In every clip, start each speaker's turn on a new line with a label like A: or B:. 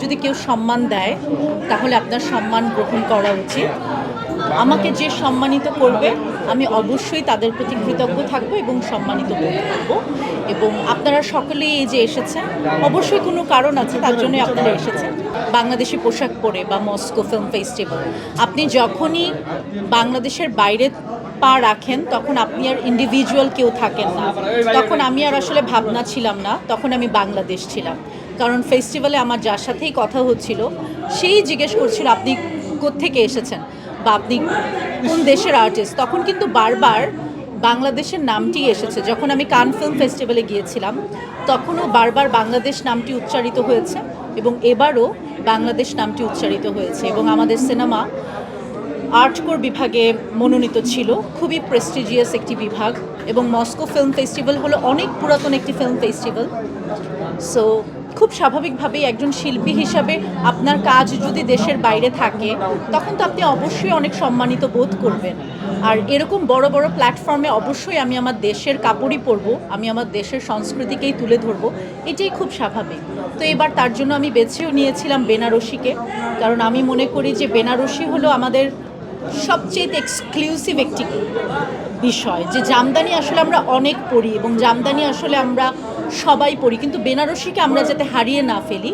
A: যদি কেউ সম্মান দেয় তাহলে আপনার সম্মান গ্রহণ করা উচিত। আমাকে যে সম্মানিত করবে আমি অবশ্যই তাদের প্রতি কৃতজ্ঞ থাকব এবং সম্মানিত বোধ করব। এবং আপনারা সকলেই এই যে এসেছেন, অবশ্যই কোনো কারণ আছে, তার জন্যই আপনারা এসেছেন। বাংলাদেশি পোশাক পরে বা মস্কো ফিল্ম ফেস্টিভ্যাল, আপনি যখনই বাংলাদেশের বাইরে পা রাখেন তখন আপনি আর ইন্ডিভিজুয়াল কেউ থাকেন না। তখন আমি আর আসলে ভাবনা ছিলাম না, তখন আমি বাংলাদেশ ছিলাম। কারণ ফেস্টিভ্যালে আমার যার সাথেই কথা হচ্ছিল সেই জিজ্ঞেস করছিল আপনি কোত্থেকে এসেছেন বা আপনি কোন দেশের আর্টিস্ট। তখন কিন্তু বারবার বাংলাদেশের নামটি এসেছে। যখন আমি কান ফিল্ম ফেস্টিভ্যালে গিয়েছিলাম তখনও বারবার বাংলাদেশ নামটি উচ্চারিত হয়েছে এবং এবারও বাংলাদেশ নামটি উচ্চারিত হয়েছে। এবং আমাদের সিনেমা আর্টকোর বিভাগে মনোনীত ছিল, খুবই প্রেস্টিজিয়াস একটি বিভাগ। এবং মস্কো ফিল্ম ফেস্টিভ্যাল হলো অনেক পুরাতন একটি ফিল্ম ফেস্টিভ্যাল। সো খুব স্বাভাবিকভাবেই একজন শিল্পী হিসাবে আপনার কাজ যদি দেশের বাইরে থাকে তখন তো আপনি অবশ্যই অনেক সম্মানিত বোধ করবেন। আর এরকম বড় বড় প্ল্যাটফর্মে অবশ্যই আমি আমার দেশের কাপড়ই পরবো, আমি আমার দেশের সংস্কৃতিকেই তুলে ধরবো, এটাই খুব স্বাভাবিক। তো এবার তার জন্য আমি বেছেও নিয়েছিলাম বেনারসিকে, কারণ আমি মনে করি যে বেনারসি হলো আমাদের সবচেয়ে এক্সক্লুসিভ একটি বিষয়। যে জামদানি আসলে আমরা অনেক পড়ি এবং জামদানি আসলে আমরা সবাই পড়ি, কিন্তু বেনারসিকে আমরা যাতে হারিয়ে না ফেলি।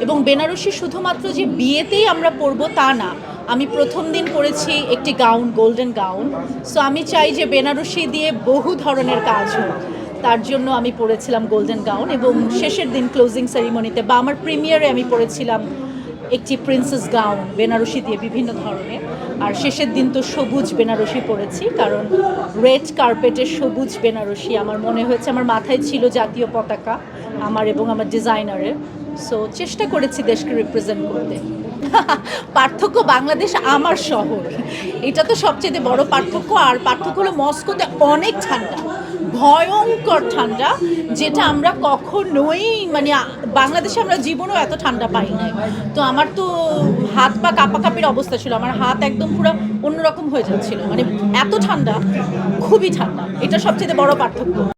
A: এবং বেনারসি শুধুমাত্র যে বিয়েতেই আমরা পরবো তা না, আমি প্রথম দিন পরেছি একটি গাউন, গোল্ডেন গাউন। সো আমি চাই যে বেনারসি দিয়ে বহু ধরনের কাজ হোক, তার জন্য আমি পরেছিলাম গোল্ডেন গাউন। এবং শেষের দিন ক্লোজিং সেরিমনিতে বা আমার প্রিমিয়ারে আমি পরেছিলাম একটি প্রিন্সেস গাউন বেনারসি দিয়ে বিভিন্ন ধরনের। আর শেষের দিন তো সবুজ বেনারসি পরেছি, কারণ রেড কার্পেটের সবুজ বেনারসি আমার মনে হয়েছে, আমার মাথায় ছিল জাতীয় পতাকা আমার এবং আমার ডিজাইনারের। সো চেষ্টা করেছি দেশকে রিপ্রেজেন্ট করতে। পার্থক্য বাংলাদেশ আমার শহর, এটা তো সবচেয়ে বড় পার্থক্য। আর পার্থক্য হলো মস্কোতে অনেক ঠান্ডা, ভয়ঙ্কর ঠান্ডা, যেটা আমরা কখনোই মানে বাংলাদেশে আমরা জীবনেও এত ঠান্ডা পাই নাই। তো আমার তো হাত পা কাঁপাকাঁপির অবস্থা ছিল, আমার হাত একদম পুরো অন্যরকম হয়ে যাচ্ছিল, মানে এত ঠান্ডা, খুবই ঠান্ডা। এটা সবচেয়ে বড় পার্থক্য।